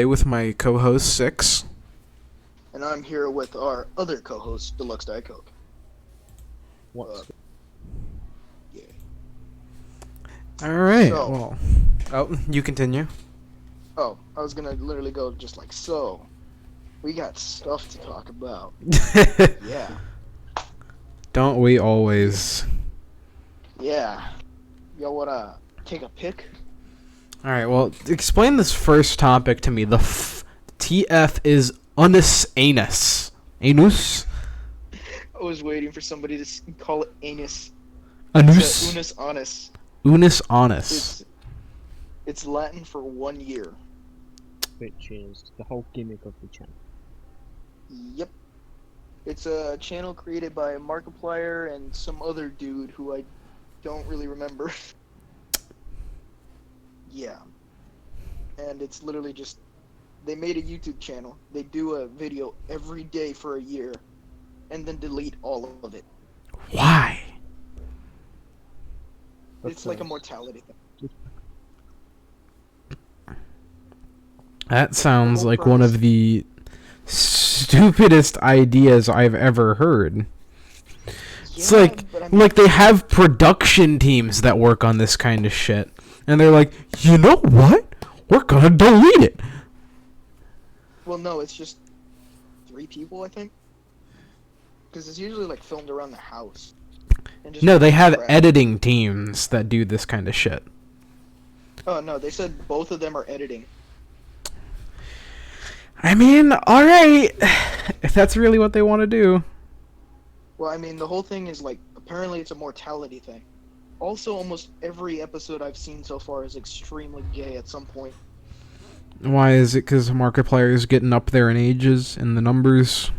With my co-host Six. And I'm here with our other co-host, Deluxedietcoke. What's Yeah. Alright, So- you continue. Oh, I was gonna literally go just like, so, we got stuff to talk about. Yeah. Don't we always? Yeah. Y'all wanna take a pick? Alright, well, explain this first topic to me. The TF is anus. Anus? I was waiting for somebody to call it anus. Anus? Unus annus. Unus anus. It's Latin for 1 year. which is the whole gimmick of the channel. Yep. It's a channel created by Markiplier and some other dude who I don't really remember. Yeah. And it's literally just, they made a YouTube channel. They do a video every day for a year, and then delete all of it. Why? It's like a mortality thing. That sounds like one of the stupidest ideas I've ever heard. It's like they have production teams that work on this kind of shit. And they're like, you know what? We're gonna delete it. Well, no, it's just 3 people, I think. Because it's usually like filmed around the house. And just No, they have crap. editing teams that do this kind of shit. Oh, no, they said both of them are editing. I mean, alright. If that's really what they want to do. Well, I mean, the whole thing is like, apparently it's a mortality thing. Also, almost every episode I've seen so far is extremely gay at some point. Why is it? Because Markiplier is getting up there in ages and the numbers?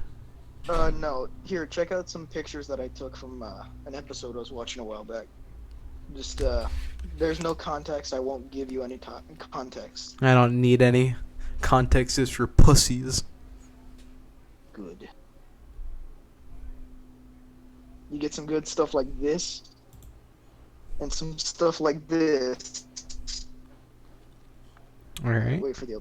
No. Here, check out some pictures that I took from an episode I was watching a while back. Just, there's no context. I won't give you any context. I don't need any. Context is for pussies. Good. You get some good stuff like this, and some stuff like this. Alright. Wait for the.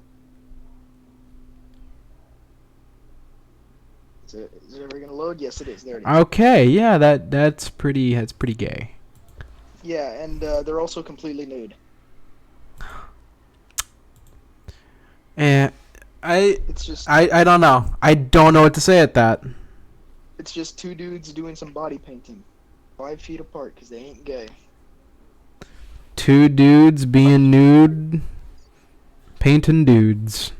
Is it ever gonna load? Yes, it is. There it is. Okay, yeah, that's pretty gay. Yeah, and they're also completely nude. And It's just I don't know. I don't know what to say at that. it's just 2 dudes doing some body painting, 5 feet apart, because they ain't gay. 2 dudes being nude, painting dudes.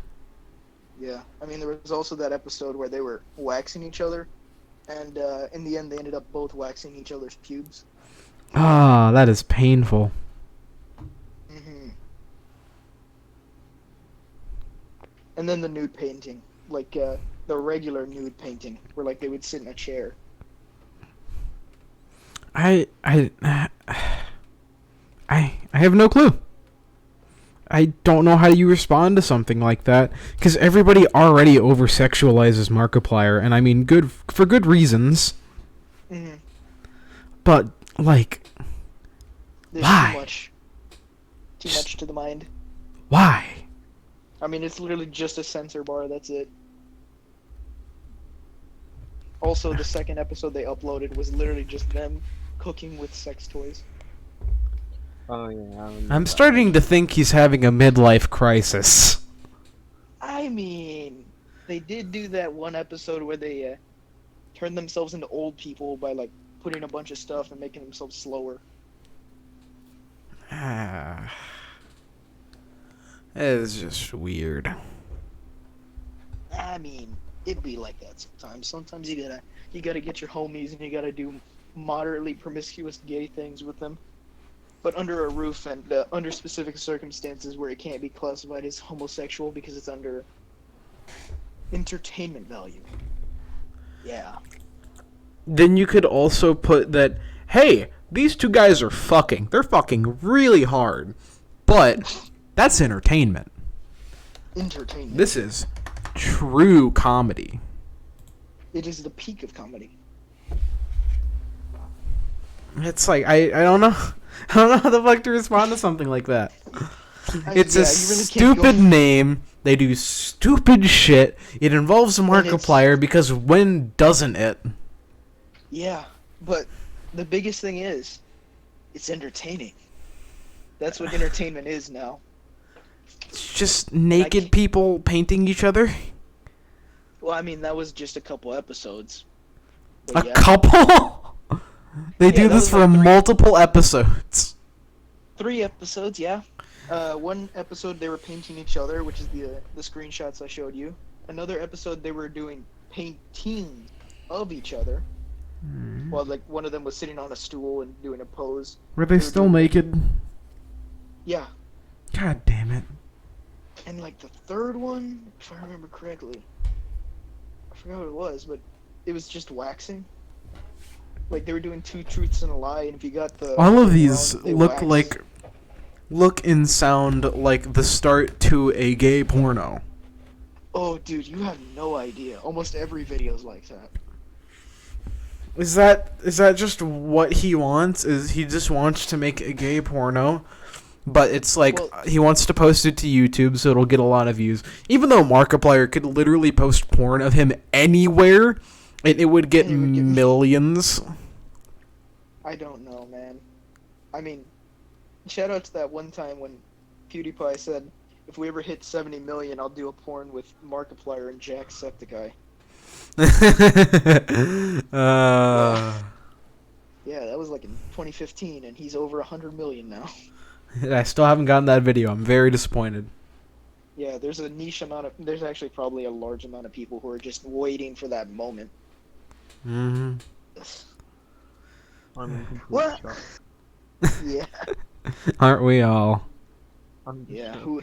Yeah, I mean there was also that episode where they were waxing each other, and in the end they ended up both waxing each other's pubes. Ah, that is painful. Hmm. And then the nude painting, like the regular nude painting, where like they would sit in a chair. I have no clue. I don't know how you respond to something like that, because everybody already over-sexualizes Markiplier, and I mean for good reasons. Hmm. But like, There's why? Too much to the mind. Why? I mean, it's literally just a censor bar. That's it. Also, the second episode they uploaded was literally just them cooking with sex toys. Oh yeah, I remember I'm that. starting to think he's having a midlife crisis. I mean, they did do that one episode where they turned themselves into old people by like putting a bunch of stuff and making themselves slower. It's just weird. I mean, it'd be like that sometimes. Sometimes you gotta get your homies and you gotta do moderately promiscuous gay things with them, but under a roof and under specific circumstances where it can't be classified as homosexual because it's under entertainment value. Yeah. Then you could also put that, hey, these 2 guys are fucking. They're fucking really hard. But that's entertainment. Entertainment. This is true comedy. It is the peak of comedy. It's like, I don't know. I don't know how the fuck to respond to something like that. It's Yeah, a you really can't stupid go- name They do stupid shit. It involves Markiplier because when doesn't it? Yeah, but the biggest thing is, it's entertaining. That's what entertainment is now. It's just naked people painting each other. Well, I mean, that was just a couple episodes. A couple? They do this for multiple episodes. 3 episodes, yeah. One episode they were painting each other, which is the screenshots I showed you. Another episode they were doing painting of each other. While like one of them was sitting on a stool and doing a pose. Were they still naked? Yeah. God damn it. And like the third one, if I remember correctly, I forgot what it was, but it was just waxing. Like they were doing 2 truths and a lie, and if you got the all of these round, look and sound like the start to a gay porno. Oh, dude, you have no idea. Almost every video is like that. Is that just what he wants? Is he just wants to make a gay porno? But it's like he wants to post it to YouTube so it'll get a lot of views. Even though Markiplier could literally post porn of him anywhere and it would get millions. I don't know, man. I mean, shout out to that one time when PewDiePie said, if we ever hit 70 million, I'll do a porn with Markiplier and Jacksepticeye. Yeah, that was like in 2015, and he's over 100 million now. I still haven't gotten that video. I'm very disappointed. Yeah, there's a niche amount of... There's actually probably a large amount of people who are just waiting for that moment. Mm-hmm. I'm in complete What? shock. Yeah. Aren't we all? Yeah, who...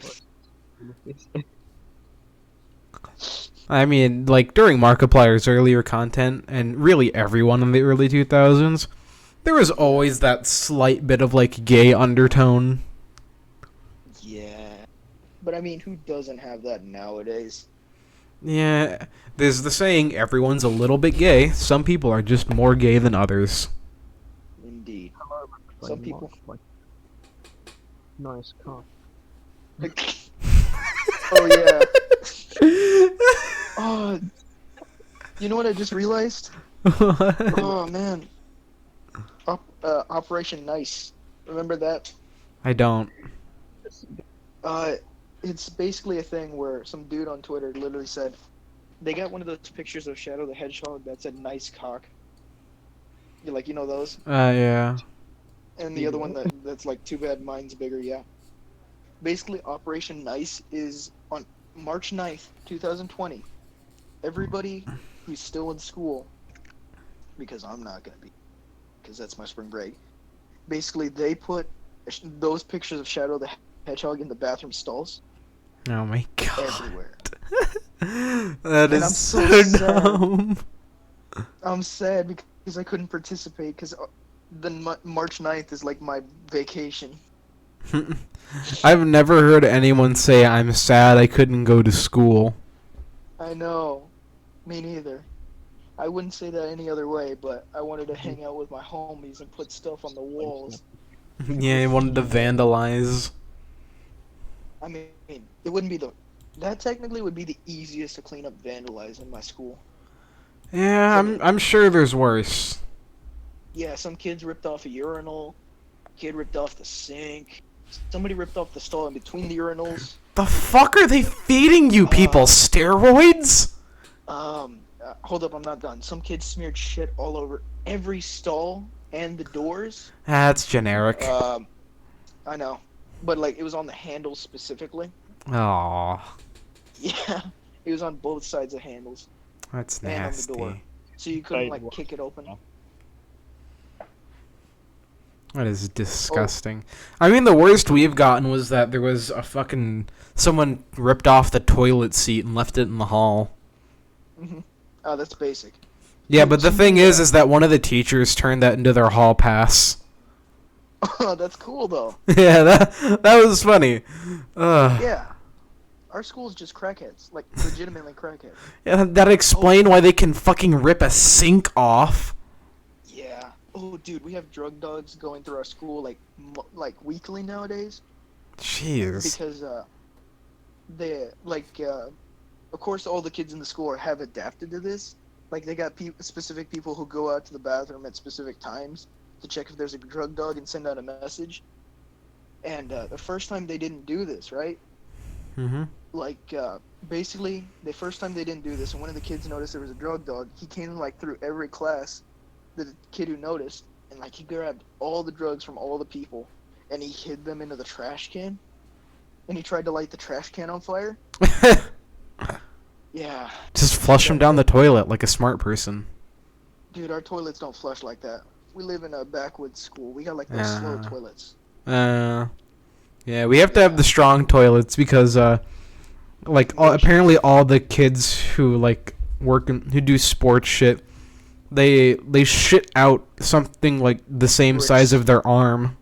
I mean, like, during Markiplier's earlier content, and really everyone in the early 2000s, there was always that slight bit of, like, gay undertone. Yeah. But I mean, who doesn't have that nowadays? Yeah, there's the saying, everyone's a little bit gay. Some people are just more gay than others. Indeed. Some people... Nice car. Oh, yeah. Oh, you know what I just realized? Oh, man. Operation Nice. Remember that? I don't. It's basically a thing where some dude on Twitter literally said, they got one of those pictures of Shadow the Hedgehog that said nice cock. You know those? Yeah. And the other one that's like, too bad mine's bigger, yeah. Basically, Operation Nice is on March 9th, 2020. Everybody who's still in school, because I'm not going to be, because that's my spring break, basically they put those pictures of Shadow the Hedgehog in the bathroom stalls. Oh my god. Everywhere. That And is so dumb. I'm sad because I couldn't participate, because March 9th is like my vacation. I've never heard anyone say, I'm sad I couldn't go to school. I know. Me neither. I wouldn't say that any other way, but I wanted to hang out with my homies and put stuff on the walls. Yeah, I wanted to vandalize. I mean, it wouldn't be that technically would be the easiest to clean up vandalize in my school. Yeah, I'm sure there's worse. Yeah, some kids ripped off a urinal. Kid ripped off the sink. Somebody ripped off the stall in between the urinals. The fuck are they feeding you people? Steroids? Hold up, I'm not done. Some kids smeared shit all over every stall and the doors. That's generic. I know. But, like, it was on the handles specifically. Aww. Yeah. It was on both sides of handles. That's and nasty. on the door. So you couldn't, like, kick it open. That is disgusting. I mean, the worst we've gotten was that there was a fucking... Someone ripped off the toilet seat and left it in the hall. Mm-hmm. Oh, that's basic. Yeah, but the thing is that one of the teachers turned that into their hall pass. Oh, that's cool, though. Yeah, that was funny. Yeah. Our school's just crackheads. Like, legitimately crackheads. Yeah, that'd explain why they can fucking rip a sink off. Yeah. Oh, dude, we have drug dogs going through our school, like weekly nowadays. Jeez. Because, they of course, all the kids in the school have adapted to this. Like, they got specific people who go out to the bathroom at specific times to check if there's a drug dog and send out a message. And the first time they didn't do this, right? Mm-hmm. Like, basically, the first time they didn't do this, and one of the kids noticed there was a drug dog, he came, like, through every class, the kid who noticed, and, like, he grabbed all the drugs from all the people, and he hid them into the trash can, and he tried to light the trash can on fire. Yeah. Just flush them down the toilet like a smart person. Dude, our toilets don't flush like that. We live in a backwoods school. We got, like, those slow toilets. Yeah, we have to have the strong toilets because, apparently all the kids who, like, who do sports shit, they shit out something, like, the same size of their arm.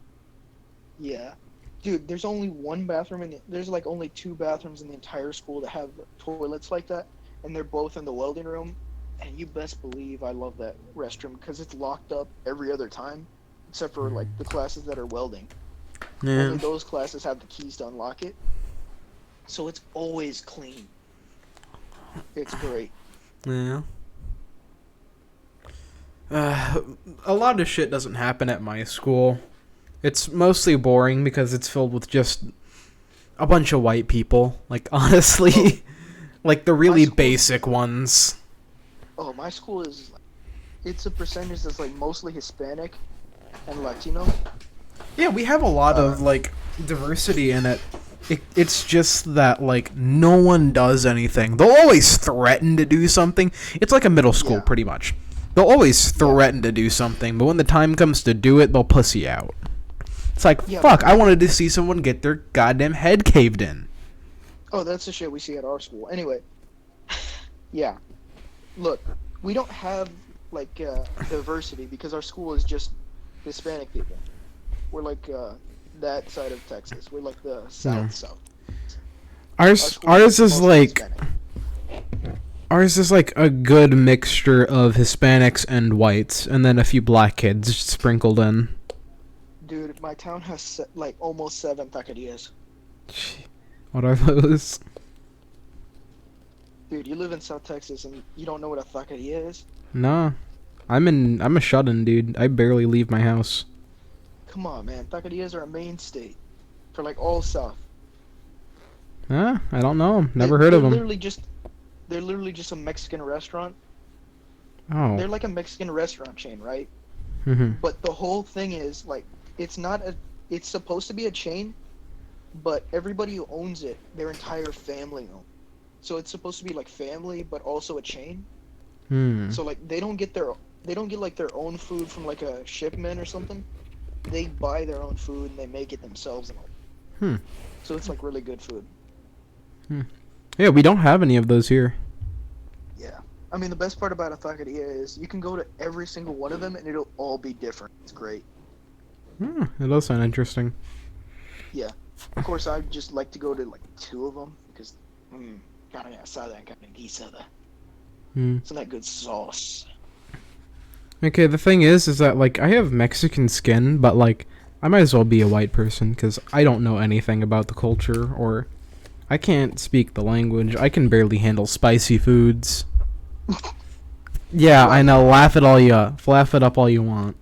Yeah. Dude, there's only one bathroom there's, like, only 2 bathrooms in the entire school that have toilets like that, and they're both in the welding room, and you best believe I love that restroom because it's locked up every other time, except for, like, the classes that are welding. Yeah. Only those classes have the keys to unlock it. So it's always clean. It's great. Yeah. A lot of shit doesn't happen at my school. It's mostly boring because it's filled with just a bunch of white people. Like, honestly, like the really basic ones. Oh, my school is, it's a percentage that's, like, mostly Hispanic and Latino. Yeah, we have a lot of, like, diversity in it. It's just that, like, no one does anything. They'll always threaten to do something. It's like a middle school, pretty much. They'll always threaten to do something, but when the time comes to do it, they'll pussy out. It's like, fuck, I wanted to see someone get their goddamn head caved in. Oh, that's the shit we see at our school. Anyway, yeah. Look, we don't have, like, diversity because our school is just Hispanic people. We're like that side of Texas. We're like the south. Ours is like a good mixture of Hispanics and whites, and then a few black kids sprinkled in. Dude, my town has like almost 7 taquerias. What are those? Dude, you live in South Texas and you don't know what a taqueria is? No, I'm a shut-in, dude. I barely leave my house. Come on, man. Taquerias are a mainstay for, like, all South. Huh? I don't know. Never heard of them. They're literally just a Mexican restaurant. Oh. They're like a Mexican restaurant chain, right? Mm-hmm. But the whole thing is, like, it's supposed to be a chain, but everybody who owns it, their entire family owns. So it's supposed to be like family, but also a chain. So, like, they don't get like their own food from, like, a shipment or something. They buy their own food and they make it themselves and all. So it's, like, really good food. Yeah, we don't have any of those here. Yeah. I mean, the best part about a taqueria is you can go to every single one of them and it'll all be different. It's great. It does sound interesting. Yeah. Of course, I just like to go to, like, 2 of them because, carne asada and carne guisada. Some that good sauce. Okay, the thing is that, like, I have Mexican skin, but, like, I might as well be a white person because I don't know anything about the culture, or I can't speak the language. I can barely handle spicy foods. Yeah, I know. Laugh it up all you want.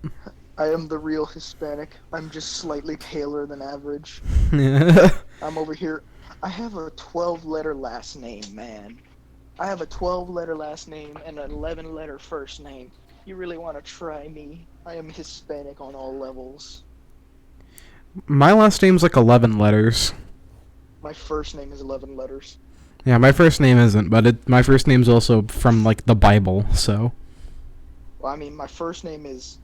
I am the real Hispanic. I'm just slightly paler than average. I'm over here. I have a 12-letter last name, man. I have a 12-letter last name and an 11-letter first name. You really want to try me? I am Hispanic on all levels. My last name's like 11 letters. My first name is 11 letters. Yeah, my first name isn't, but my first name's also from, like, the Bible, so. Well, I mean, my first name is...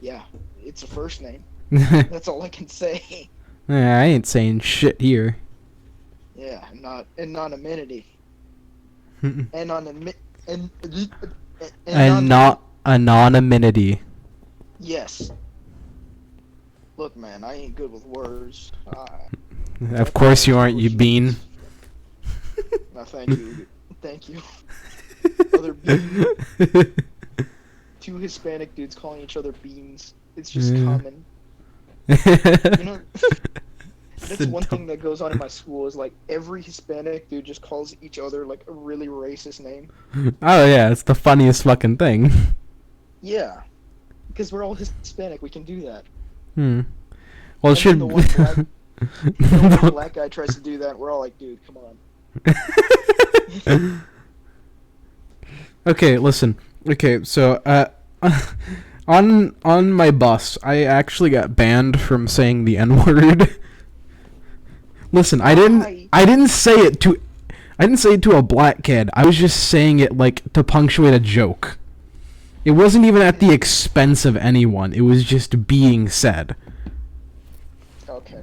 Yeah, it's a first name. That's all I can say. Yeah, I ain't saying shit here. Yeah, anonymity. Anonymity. Yes. Look, man, I ain't good with words. Of course you aren't, you bean. No, thank you. Thank you. Other bean. 2 Hispanic dudes calling each other beans. It's just common. You know, That's one thing that goes on in my school is like every Hispanic dude just calls each other like a really racist name. Oh yeah, it's the funniest fucking thing. Yeah, because we're all Hispanic, we can do that. Well, it And should. then the one black guy tries to do that, we're all like, dude, come on. Okay, listen. Okay, so on my bus, I actually got banned from saying the N-word. Listen, I didn't say it to a black kid. I was just saying it like to punctuate a joke. It wasn't even at the expense of anyone. It was just being said. Okay.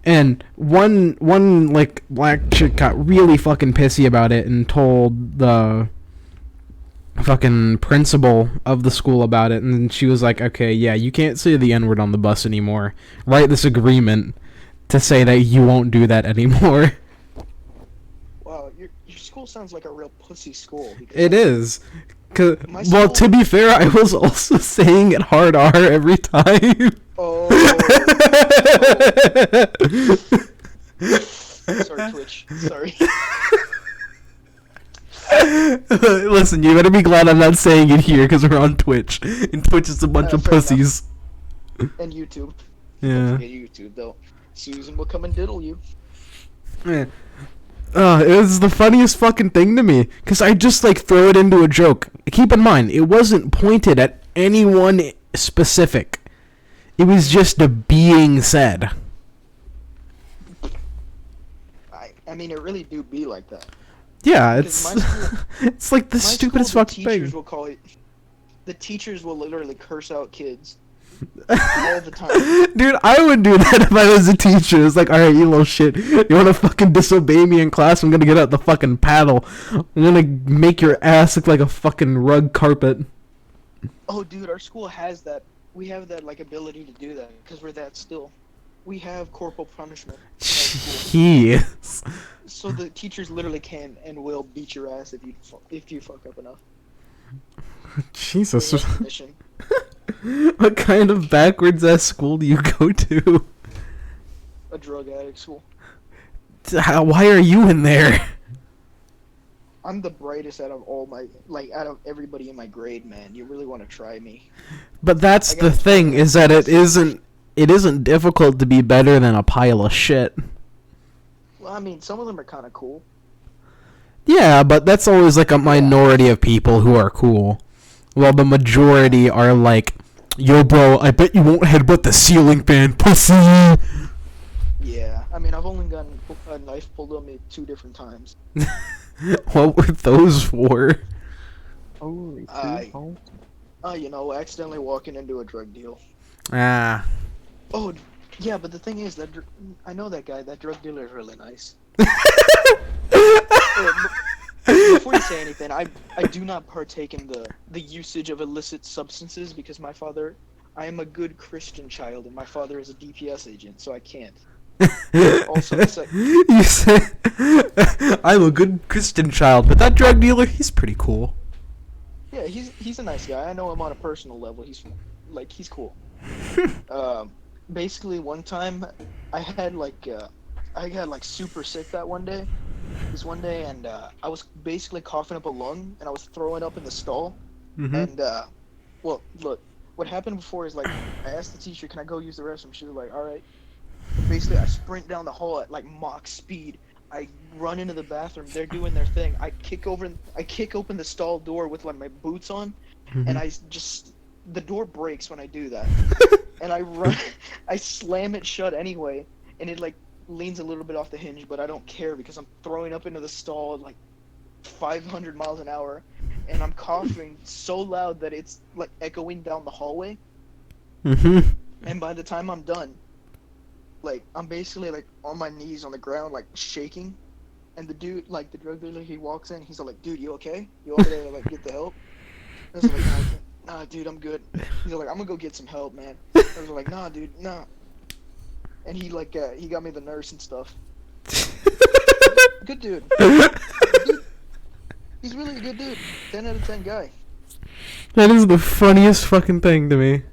And one like black chick got really fucking pissy about it and told the fucking principal of the school about it, and she was like, okay, yeah, you can't say the N-word on the bus anymore. Write this agreement to say that you won't do that anymore. Wow, your school sounds like a real pussy school. It is. Well, to be fair, I was also saying it hard R every time. Oh. Sorry, Twitch. Sorry. Listen, you better be glad I'm not saying it here because we're on Twitch, and Twitch is a bunch of pussies. And YouTube. Yeah. Don't forget YouTube though. Susan will come and diddle you. Yeah. It was the funniest fucking thing to me, because I just, like, throw it into a joke. Keep in mind, it wasn't pointed at anyone specific. It was just a being said. I mean, it really do be like that. Yeah, Because it's it's like the stupidest fucking thing. Will call it, the teachers will literally curse out kids all the time. Dude, I would do that if I was a teacher. It's like, alright, you little shit. You wanna fucking disobey me in class? I'm gonna get out the fucking paddle. I'm gonna make your ass look like a fucking rug carpet. Oh, dude, our school has that. We have that, like, ability to do that, because we're that still. We have corporal punishment in our school. Jeez. So the teachers literally can and will beat your ass if you fuck up enough. Jesus. They have permission. What kind of backwards ass school do you go to? A drug addict school. Why are you in there? I'm the brightest out of out of everybody in my grade, man. You really want to try me? But that's the thing, is that it isn't difficult to be better than a pile of shit. Well, I mean, some of them are kind of cool. Yeah, but that's always like a minority of people who are cool. While the majority are like, yo bro, I bet you won't headbutt the ceiling fan, pussy! Yeah, I mean, I've only gotten a knife pulled on me 2 different times. What were those for? Holy Accidentally walking into a drug deal. Ah. Oh, yeah, but the thing is that I know that guy. That drug dealer is really nice. Before you say anything, I do not partake in the usage of illicit substances because I am a good Christian child, and my father is a DPS agent, so I can't. Also, you said I'm a good Christian child, but that drug dealer, he's pretty cool. Yeah, he's a nice guy. I know him on a personal level. He's cool. Basically, one time I got super sick that one day. And I was basically coughing up a lung, and I was throwing up in the stall. Mm-hmm. And well, look, what happened before is like I asked the teacher, "Can I go use the restroom?" She was like, "All right." Basically, I sprint down the hall at like Mach speed. I run into the bathroom. They're doing their thing. I kick open the stall door with like my boots on, Mm-hmm. and the door breaks when I do that. And I slam it shut anyway, and it like leans a little bit off the hinge, but I don't care because I'm throwing up into the stall at like 500 miles an hour, and I'm coughing so loud that it's like echoing down the hallway. Mm-hmm. And by the time I'm done, like I'm basically like on my knees on the ground, like shaking. And the dude, like the drug dealer, he walks in. He's like, "Dude, you okay? You over there to like get the help?" I was like, "Nah, dude, I'm good." He's like, "I'm gonna go get some help, man." I was like, "Nah, dude, nah." And he like he got me the nurse and stuff. Good dude. He's really a good dude. 10 out of 10 guy. That is the funniest fucking thing to me.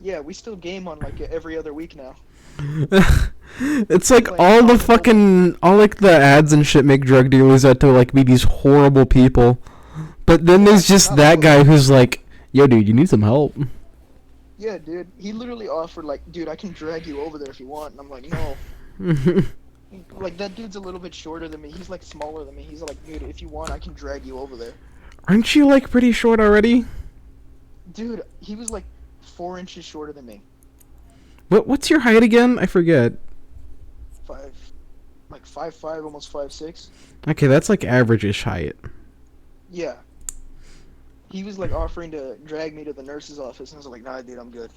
Yeah, we still game on like every other week now. It's like all the fucking all like the ads and shit make drug dealers out to like be these horrible people, but then there's just that guy who's like, "Yo, dude, you need some help." Yeah, dude. He literally offered like, "Dude, I can drag you over there if you want." And I'm like, "No." Like that dude's a little bit shorter than me. He's like smaller than me. He's like, "Dude, if you want, I can drag you over there." Aren't you like pretty short already? Dude, he was like 4 inches shorter than me. What's your height again? I forget. 5'5", almost 5'6". Okay, that's like average-ish height. Yeah. He was like offering to drag me to the nurse's office, and I was like, "Nah, dude, I'm good."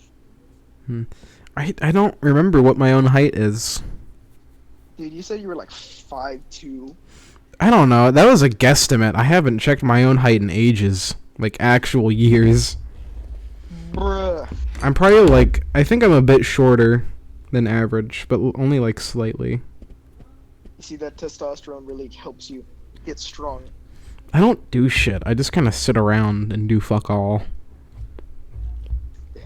I don't remember what my own height is. Dude, you said you were like 5'2". I don't know. That was a guesstimate. I haven't checked my own height in ages. Like, actual years. Bruh. I'm probably like... I think I'm a bit shorter than average, but only like slightly. You see, that testosterone really helps you get strong. I don't do shit. I just kind of sit around and do fuck all. Damn.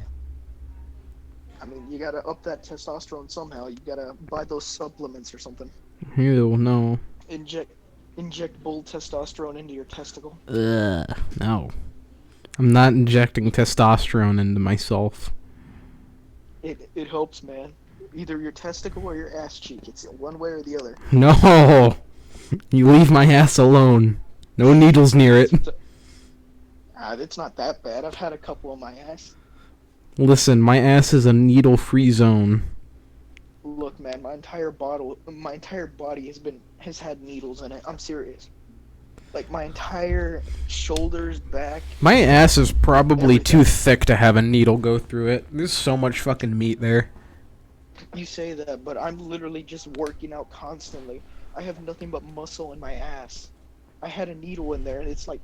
I mean, you gotta up that testosterone somehow. You gotta buy those supplements or something. Ew, no. Inject bull testosterone into your testicle. Ugh, no. I'm not injecting testosterone into myself. It helps, man. Either your testicle or your ass cheek. It's one way or the other. No! You leave my ass alone. No needles near it. It's not that bad. I've had a couple on my ass. Listen, my ass is a needle-free zone. Look, man, my entire body has had needles in it. I'm serious. Like my entire shoulders, back. My ass is probably everything. too thick to have a needle go through it. There's so much fucking meat there. You say that, but I'm literally just working out constantly. I have nothing but muscle in my ass. I had a needle in there, and it's like,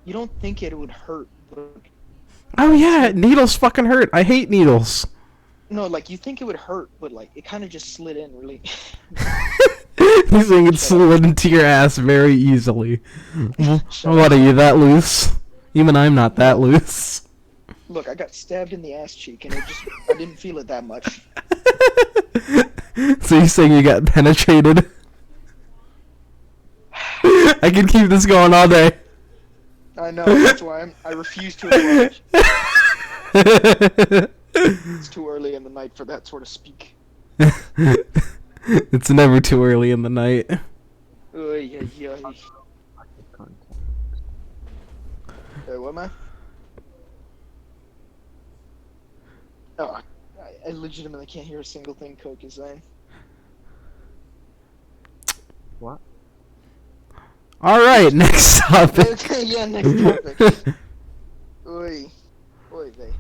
you don't think it would hurt, but... Oh yeah, needles fucking hurt. I hate needles. No, like, you think it would hurt, but, like, it kind of just slid in, really. You think it slid into your ass very easily. What, are you that loose? Even I'm not that loose. Look, I got stabbed in the ass cheek, and I didn't feel it that much. So you're saying you got penetrated? I can keep this going all day. I know, that's why I refuse to acknowledge. It's too early in the night for that sort of speak. It's never too early in the night. Oy. What am I? Oh, I legitimately can't hear a single thing Coke is saying. What? Alright, next topic. Okay, yeah, next topic. Oy vey.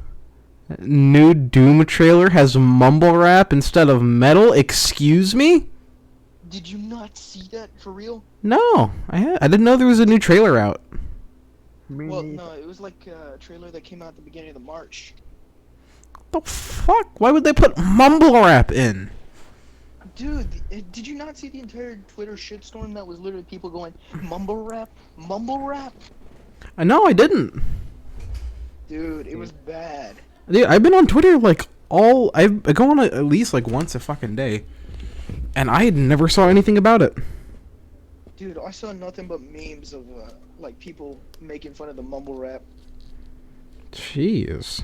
New Doom trailer has mumble rap instead of metal. Excuse me? Did you not see that for real? No, I didn't know there was a new trailer out. Well, no, it was like a trailer that came out at the beginning of the March. The fuck? Why would they put mumble rap in? Dude, did you not see the entire Twitter shitstorm that was literally people going, mumble rap? Mumble rap? No, I didn't. Dude, it was bad. Dude, I've been on Twitter like I go on at least like once a fucking day, and I never saw anything about it. Dude, I saw nothing but memes of like people making fun of the mumble rap. Jeez.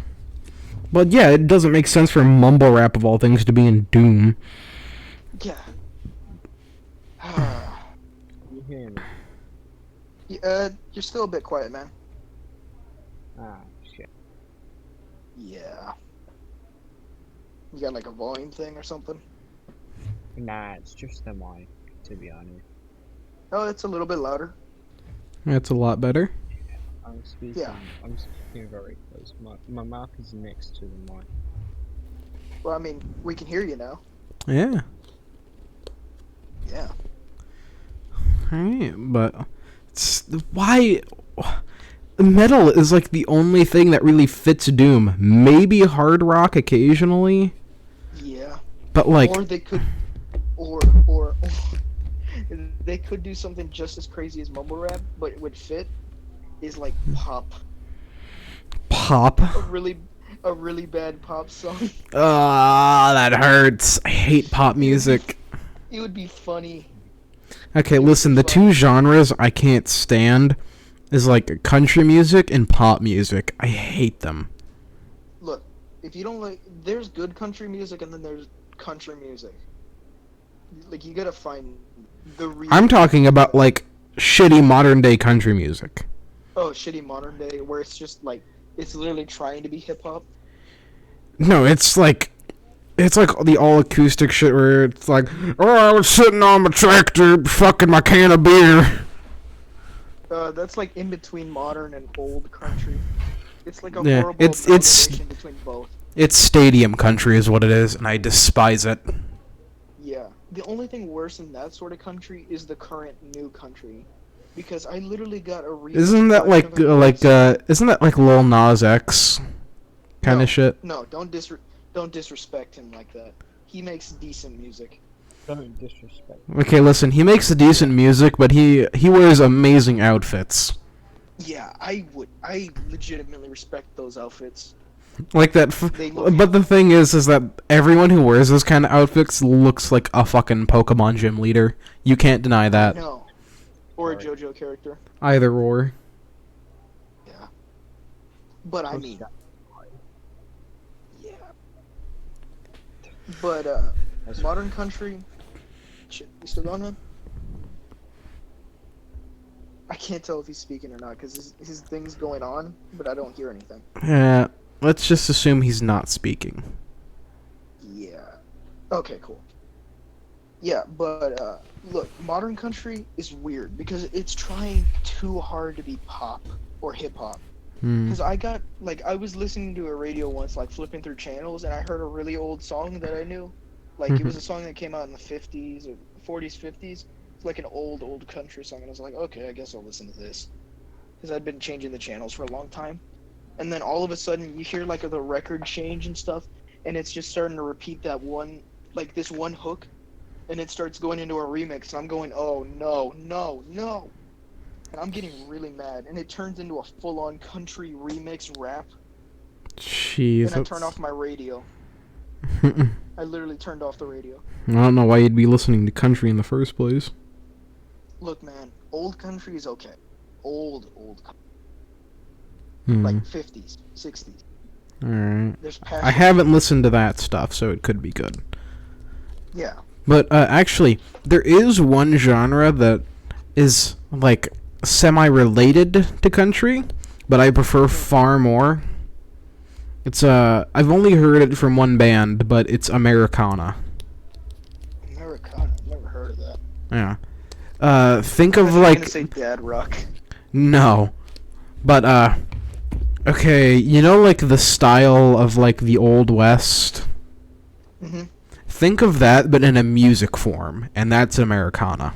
But yeah, it doesn't make sense for mumble rap of all things to be in Doom. Yeah. You hear me? You're still a bit quiet, man. Ah, shit. Yeah. You got like a volume thing or something? Nah, it's just the mic, to be honest. Oh, it's a little bit louder. That's a lot better. I'm speaking. Yeah. I'm speaking very close. My mouth is next to the mic. Well, I mean, we can hear you now. Yeah. Yeah. Alright, but why metal is like the only thing that really fits Doom. Maybe hard rock occasionally. Yeah. But like, or they could, or they could do something just as crazy as mumble rap, but it would fit. Is like pop. pop. A really a really bad pop song. Ah, that hurts. I hate pop music. It would be funny. Okay, It would listen, be the funny. two genres I can't stand is like country music and pop music. I hate them. Look, if you don't like, there's good country music and then there's country music. Like, you gotta find the real. I'm talking about like shitty modern day country music. Oh, shitty modern day, where it's just like, it's literally trying to be hip hop. No, it's like the all acoustic shit where it's like, oh, I was sitting on my tractor, fucking my can of beer. That's like in between modern and old country. It's like a Yeah, horrible it's amalgamation between both. it's stadium country is what it is, and I despise it. Yeah. The only thing worse than that sort of country is the current new country. Because I literally got a remix Isn't that version of it. isn't that like Lil Nas X kind No, of shit? No, don't disrespect him like that. He makes decent music. Don't disrespect. Okay, listen, he makes decent music, but he wears amazing outfits. Yeah, I legitimately respect those outfits. Like that, They look- but the thing is that everyone who wears those kind of outfits looks like a fucking Pokemon gym leader. You can't deny that. No. Or a Right. JoJo character. Either or. Yeah. But I mean, yeah. But modern country. Shit, you still going, man? I can't tell if he's speaking or not because his thing's going on, but I don't hear anything. Yeah, let's just assume he's not speaking. Yeah. Okay, cool. Yeah, but look, modern country is weird because it's trying too hard to be pop or hip hop. Hmm. Because I was listening to a radio once, like flipping through channels, and I heard a really old song that I knew. Like, it was a song that came out in the 50s or 40s, 50s. It's like an old country song, and I was like, okay, I guess I'll listen to this. Because I'd been changing the channels for a long time. And then all of a sudden, you hear, like, the record change and stuff, and it's just starting to repeat that one, like, this one hook, and it starts going into a remix, and I'm going, oh, no, no, no. And I'm getting really mad, and it turns into a full-on country remix rap. Jeez. And I turn off my radio. I literally turned off the radio. I don't know why you'd be listening to country in the first place. Look, man, old country is okay. Old country. Hmm. Like 50s, 60s. Alright. There's passion. I haven't listened to that stuff, so it could be good. Yeah. But actually, there is one genre that is like semi-related to country, but I prefer far more. It's I've only heard it from one band, but it's Americana. Americana. I've never heard of that. Yeah. Think I of was like gonna say dad rock. no, but okay, you know like the style of like the Old West. Mhm. Think of that, but in a music form, and that's Americana.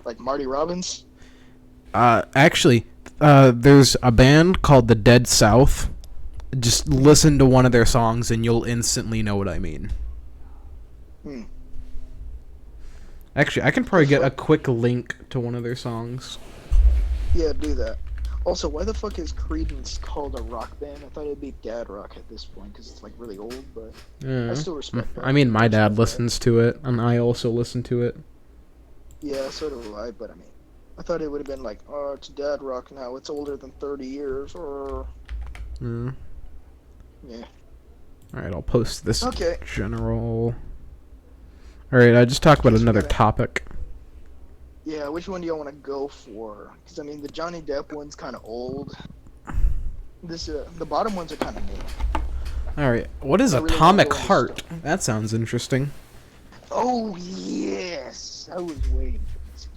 Like Marty Robbins. Actually, there's a band called the Dead South. Just listen to one of their songs and you'll instantly know what I mean. Hmm. Actually, I can probably get a quick link to one of their songs. Yeah, do that. Also, why the fuck is Creedence called a rock band? I thought it'd be dad rock at this point because it's like really old, but Yeah. I still respect that. I mean, my I dad respect that. listens to it, and I also listen to it. Yeah, so do I, but I mean, I thought it would have been like, oh, it's dad rock now. It's older than 30 years, or... Mm. Yeah. Alright, I'll post this Okay. general... Alright, I just talk about Guess we another gotta- topic. Yeah, which one do y'all want to go for? Because, I mean, the Johnny Depp one's kind of old. The bottom ones are kind of new. Alright, what is I really Atomic wanna go into Heart? stuff. That sounds interesting. Oh, yes! I was waiting for this.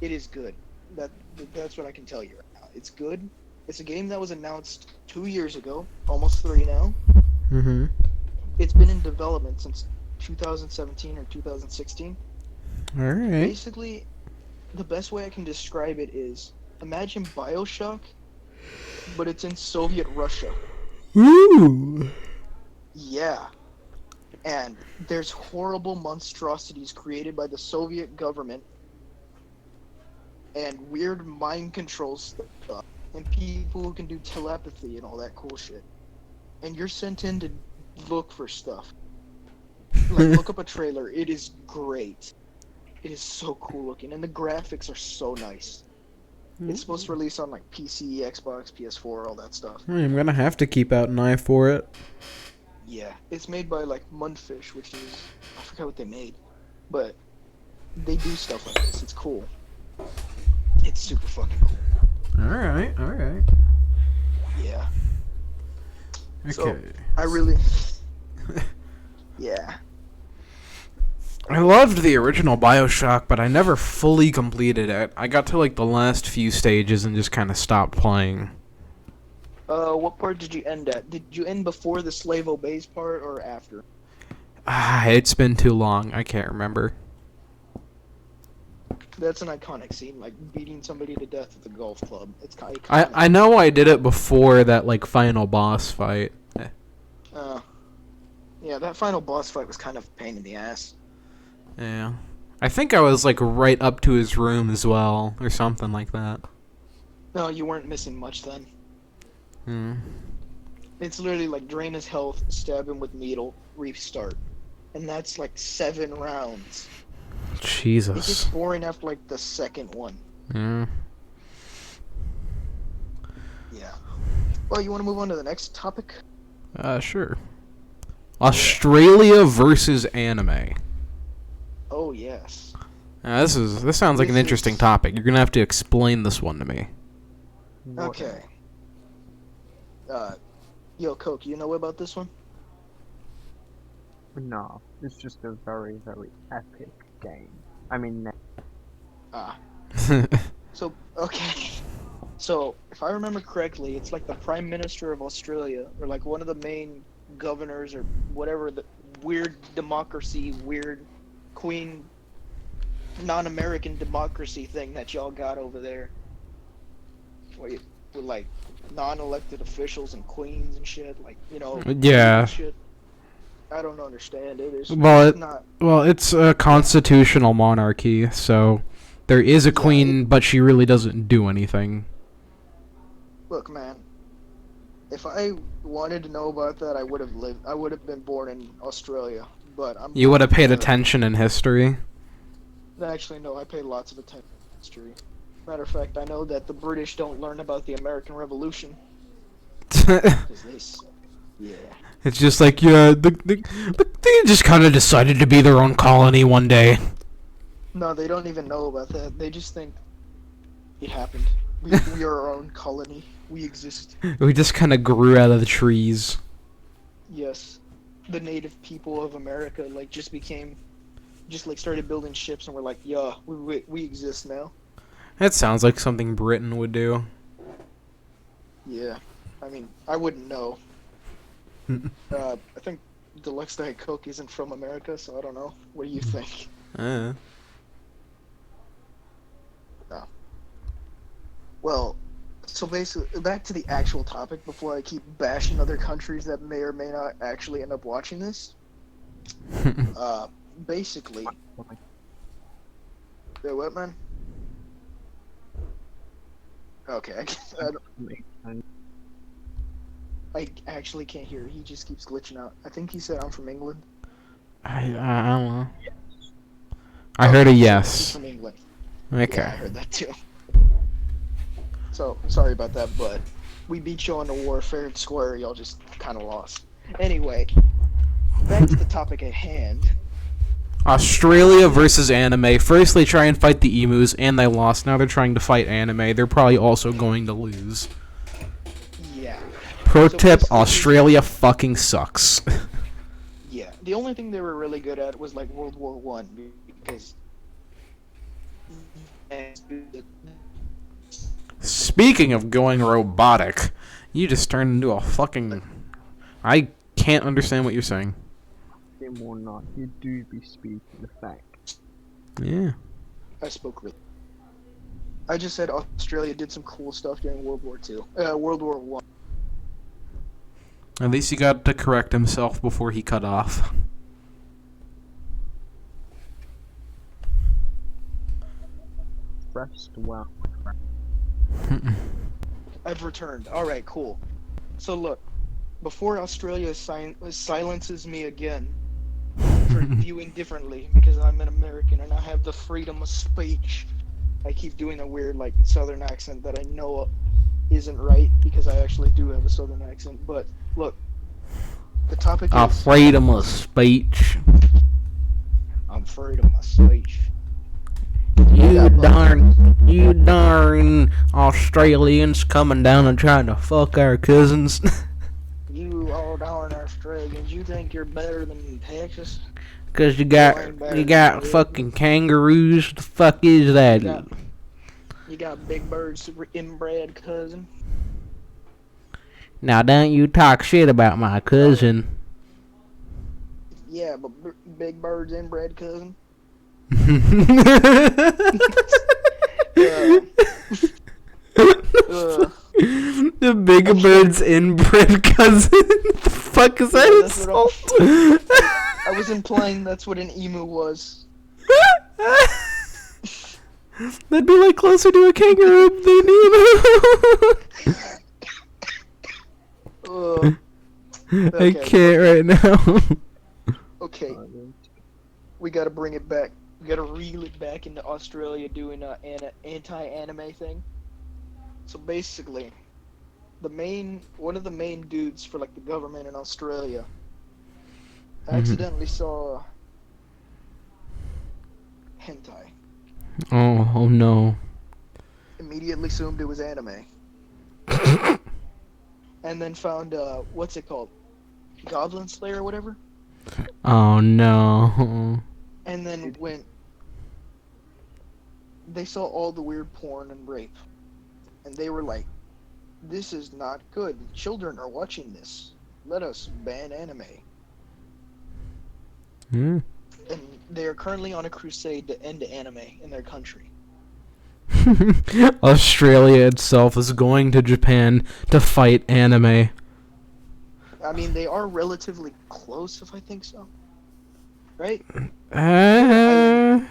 It is good. That's what I can tell you right now. It's good. It's a game that was announced 2 years ago, almost 3 now. Mm-hmm. It's been in development since 2017 or 2016. Alright. Basically, the best way I can describe it is, imagine BioShock, but it's in Soviet Russia. Ooh! Yeah. And there's horrible monstrosities created by the Soviet government and weird mind control stuff. and people who can do telepathy and all that cool shit. And you're sent in to look for stuff. Like, look up a trailer. It is great. It is so cool looking, and the graphics are so nice. It's supposed to release on like PC, Xbox, PS4, all that stuff. I'm gonna have to keep out an eye for it. Yeah, it's made by like Mundfish, which is, I forgot what they made, but they do stuff like this. It's cool. It's super fucking cool. Alright. Yeah. Okay. So, I really... yeah. I loved the original BioShock, but I never fully completed it. I got to like the last few stages and just kind of stopped playing. What part did you end at? Did you end before the slave obeys part or after? It's been too long. I can't remember. That's an iconic scene, like beating somebody to death with a golf club. It's kind of iconic. I know I did it before that like final boss fight. Yeah, that final boss fight was kind of a pain in the ass. Yeah. I think I was like right up to his room as well, or something like that. No, you weren't missing much then. Hmm. It's literally like drain his health, stab him with needle, restart. And that's like 7 rounds. It gets Jesus. boring after like the second one. Yeah. Yeah. Well, you want to move on to the next topic? Sure. Australia versus anime. Oh, yes. This sounds like an This interesting is- topic. You're gonna have to explain this one to me. Okay. Yo, Coke, you know about this one? No, it's just a very, very epic game. I mean, So, okay. So, if I remember correctly, it's like the Prime Minister of Australia, or like one of the main governors, or whatever, the weird democracy, weird queen, non-American democracy thing that y'all got over there. With like non-elected officials and queens and shit, like, you know. Yeah. Shit. I don't understand it. It's Well, not. Well, it's a constitutional monarchy, so there is a queen, but she really doesn't do anything. Look, man. If I wanted to know about that, I would have lived. I would have been born in Australia, but I'm. You would have paid uh, attention in history. Actually, no. I paid lots of attention to history. Matter of fact, I know that the British don't learn about the American Revolution. 'Cause they suck. Yeah. It's just like, yeah, they just kind of decided to be their own colony one day. No, they don't even know about that. They just think it happened. We are our own colony. We exist. We just kind of grew out of the trees. Yes. The native people of America, like, just started building ships and were like, yeah, we exist now. That sounds like something Britain would do. Yeah. I mean, I wouldn't know. I think Deluxedietcoke isn't from America, so I don't know. What do you think? Well, so basically, back to the actual topic before I keep bashing other countries that may or may not actually end up watching this. Basically... Wait, what, man? Okay, I actually can't hear. He just keeps glitching out. I think he said I'm from England. I don't know. I heard a He's yes. from England. Okay. Yeah, I heard that too. So, sorry about that, but we beat you on the war fair and square. Y'all just kind of lost. Anyway, back to the topic at hand. Australia versus anime. First they try and fight the emus, and they lost. Now they're trying to fight anime. They're probably also going to lose. Yeah. Pro So tip, basically- Australia fucking sucks. Yeah. The only thing they were really good at was like World War One, because. Speaking of going robotic, you just turned into a fucking... I can't understand what you're saying. him or not, you do be speaking the fact. Yeah. I spoke really. I just said Australia did some cool stuff during World War World War One. At least he got to correct himself before he cut off. Rest well. I've returned. All right, cool. So look, before Australia silences me again for viewing differently, because I'm an American and I have the freedom of speech. I keep doing a weird like Southern accent that I know isn't right because I actually do have a Southern accent. But look, the topic is freedom of speech. I'm afraid of my speech. You darn Australians coming down and trying to fuck our cousins. You all darn Australians, you think you're better than Texas? Cause you got fucking kangaroos. The fuck is that? You got Big Bird's inbred cousin. Now don't you talk shit about my cousin. Yeah, but Big Bird's inbred cousin. The Big Bird's inbred cousin. The fuck is that insult? I was implying that's what an emu was. That'd be like closer to a kangaroo than emu. I can't right now. Okay, we gotta bring it back. We gotta reel it back into Australia doing an anti-anime thing. So basically, one of the main dudes for like the government in Australia accidentally saw hentai. Oh no. Immediately assumed it was anime. And then found what's it called? Goblin Slayer or whatever? Oh no. And then they saw all the weird porn and rape. And they were like, this is not good. Children are watching this. Let us ban anime. And they are currently on a crusade to end anime in their country. Australia itself is going to Japan to fight anime. I mean, they are relatively close, if I think so. Right? They're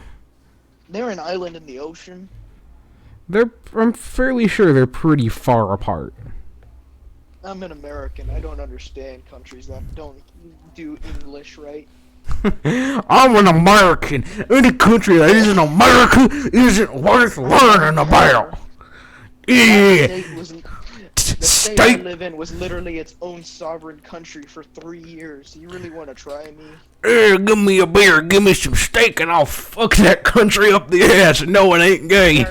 an island in the ocean. I'm fairly sure they're pretty far apart. I'm an American. I don't understand countries that don't do English right. I'm an American. Any country that isn't America isn't worth learning about. Yeah. The state I live in was literally its own sovereign country for 3 years. You really want to try me? Give me a beer, give me some steak, and I'll fuck that country up the ass and no, it ain't gay.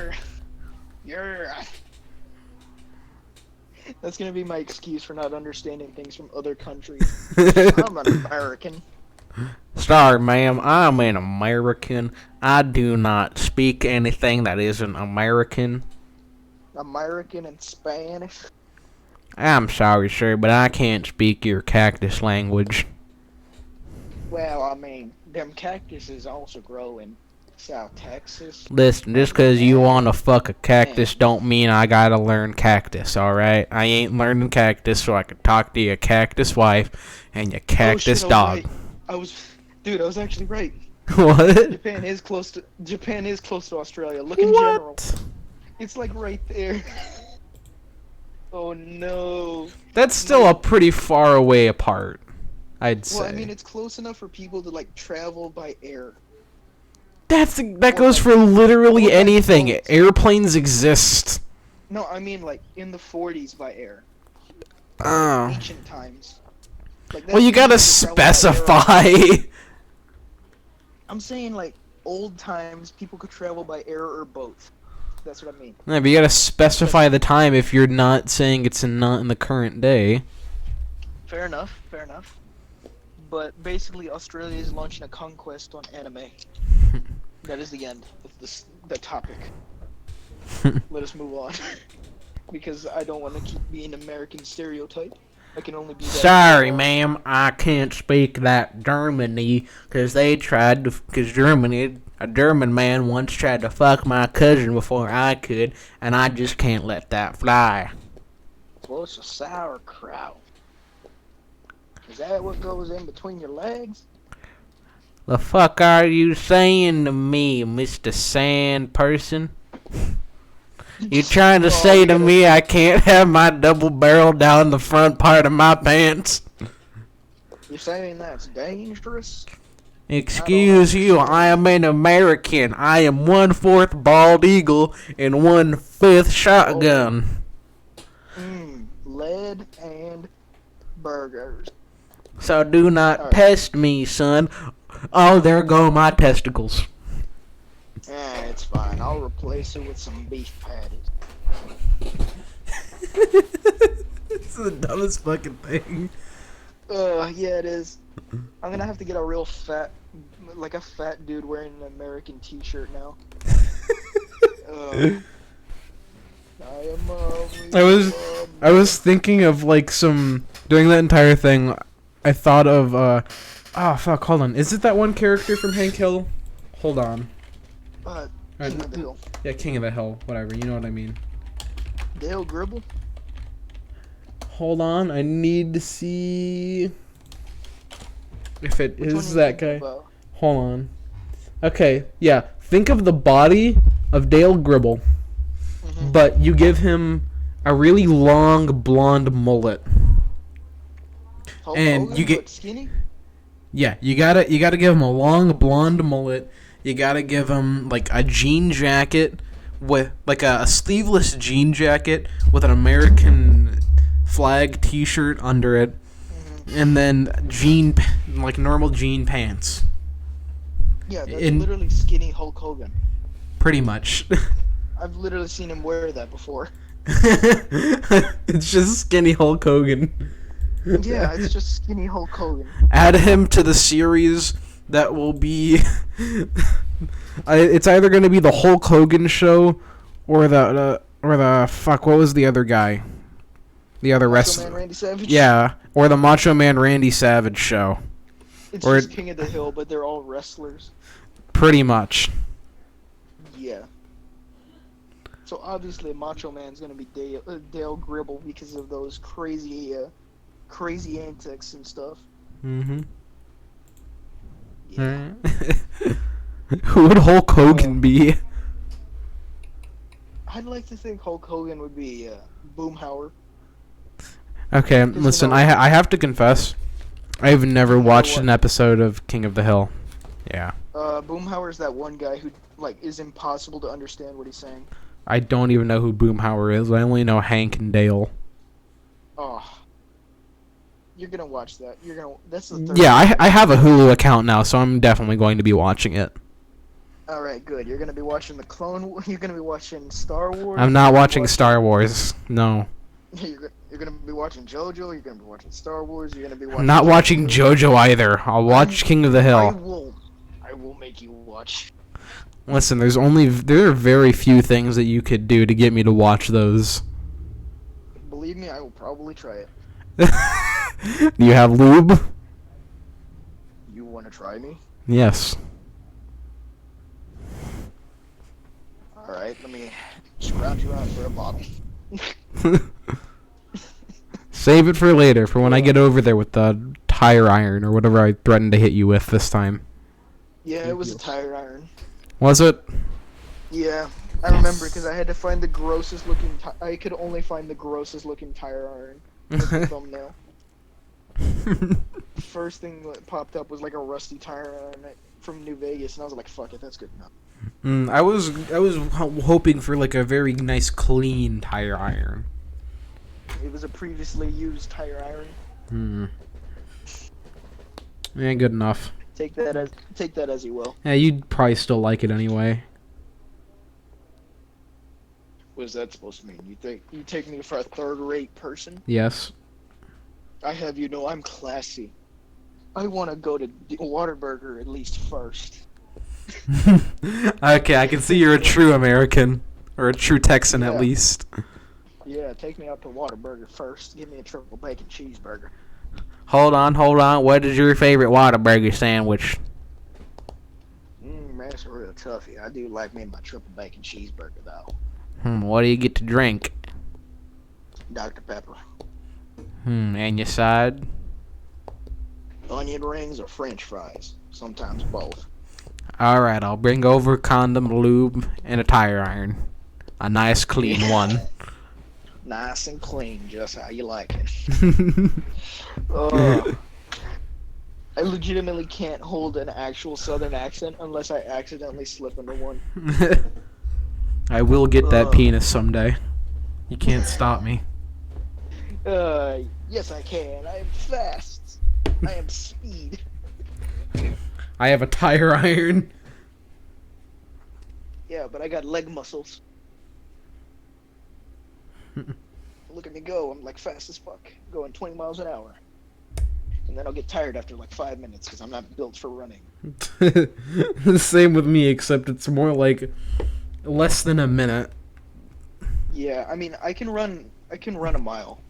That's gonna be my excuse for not understanding things from other countries. I'm an American. Sorry, ma'am, I'm an American. I do not speak anything that isn't American. American and Spanish. I'm sorry, sir, but I can't speak your cactus language. Well, I mean, them cactuses also grow in South Texas. Listen, just because you want to fuck a cactus don't mean I gotta learn cactus, alright? I ain't learning cactus so I can talk to your cactus wife and your cactus dog. I was actually right. What? Japan is close to Australia. Look in general. It's like right there. Oh no. That's still a pretty far away apart, I'd say. Well, I mean, it's close enough for people to like travel by air. That goes for literally anything. Airplanes exist. No, I mean like in the 40s by air. Oh. Ancient times. Like, well, you gotta specify. I'm saying like old times, people could travel by air or boat. That's what I mean. Yeah, but you gotta specify the time if you're not saying it's not in the current day. Fair enough. But basically, Australia is launching a conquest on anime. That is the end of the topic. Let us move on. Because I don't want to keep being American stereotype. I can only be that. Sorry, ma'am, I can't speak that Germany, because a German man once tried to fuck my cousin before I could, and I just can't let that fly. Well, it's a sauerkraut. Is that what goes in between your legs? The fuck are you saying to me, Mr. Sand Person? You trying to say to me I can't have my double barrel down the front part of my pants? You're saying that's dangerous? Excuse you, I am an American. I am 1/4 bald eagle and 1/5 shotgun. Lead and burgers. So do not test me, son. Oh, there go my testicles. It's fine. I'll replace it with some beef patties. It's the dumbest fucking thing. Yeah, it is. I'm gonna have to get a real fat dude wearing an American t-shirt now. I was thinking of like doing that entire thing. I thought of fuck, hold on. Is it that one character from Hank Hill? Hold on. King of the Hill. Yeah, King of the Hill, whatever, you know what I mean. Dale Gribble? Hold on, I need to see if it is that guy. About? Hold on. Okay, yeah. Think of the body of Dale Gribble, but you give him a really long blonde mullet. Hulk And Hogan, you get but skinny? Yeah, you gotta give him a long blonde mullet. You gotta give him like a jean jacket with like a sleeveless jean jacket with an American flag T-shirt under it, and then normal jean pants. Yeah, that's literally skinny Hulk Hogan. Pretty much. I've literally seen him wear that before. It's just skinny Hulk Hogan. Yeah, it's just skinny Hulk Hogan. Add him to the series that will be. It's either going to be the Hulk Hogan show, or the fuck. What was the other guy? The other wrestler. Macho Man Randy Savage. Yeah, or the Macho Man Randy Savage show. It's just King of the Hill, but they're all wrestlers. Pretty much. Yeah. So obviously, Macho Man's gonna be Dale Gribble because of those crazy antics and stuff. Mm-hmm. Yeah. Who would Hulk Hogan be? I'd like to think Hulk Hogan would be Boomhauer. Okay, listen, I have to confess, I've never watched an episode of King of the Hill. Yeah. Boomhauer's that one guy who is impossible to understand what he's saying. I don't even know who Boomhauer is. I only know Hank and Dale. Oh. You're gonna watch that. That's the third. Yeah, I have a Hulu account now, so I'm definitely going to be watching it. All right, good. You're gonna be watching You're gonna be watching Star Wars. I'm not watching Star Wars. No. You're gonna be watching JoJo. You're gonna be watching Star Wars. You're gonna be watching. I'm not watching JoJo either. I'll watch King of the Hill. I will make you watch. Listen, there are very few things that you could do to get me to watch those. Believe me, I will probably try it. Do you have lube? You wanna try me? Yes. Alright, let me scrounge you out for a bottle. Save it for later, for when I get over there with the tire iron or whatever I threatened to hit you with this time. Yeah, it was a tire iron. Was it? Yeah, I remember because I had to find the grossest looking. I could only find the grossest looking tire iron as the thumbnail. First thing that popped up was like a rusty tire iron from New Vegas, and I was like, "Fuck it, that's good enough." I was hoping for like a very nice clean tire iron. It was a previously used tire iron. Yeah, good enough. Take that as you will. Yeah, you'd probably still like it anyway. What is that supposed to mean? You take me for a third-rate person? Yes. I have you know I'm classy. I want to go to Whataburger at least first. Okay, I can see you're a true American. Or a true Texan at least. Yeah, take me out to Whataburger first. Give me a triple bacon cheeseburger. Hold on. What is your favorite Whataburger sandwich? That's a real toughie. I do like me my triple bacon cheeseburger, though. What do you get to drink? Dr. Pepper. And your side? Onion rings or french fries. Sometimes both. Alright, I'll bring over condom, lube, and a tire iron. A nice clean one. Nice and clean, just how you like it. I legitimately can't hold an actual Southern accent unless I accidentally slip into one. I will get that penis someday. You can't stop me. Yes I can. I am fast. I am speed. I have a tire iron. Yeah, but I got leg muscles. Look at me go. I'm like fast as fuck. Going 20 miles an hour. And then I'll get tired after like 5 minutes because I'm not built for running. Same with me, except it's more like less than a minute. Yeah, I mean, I can run a mile.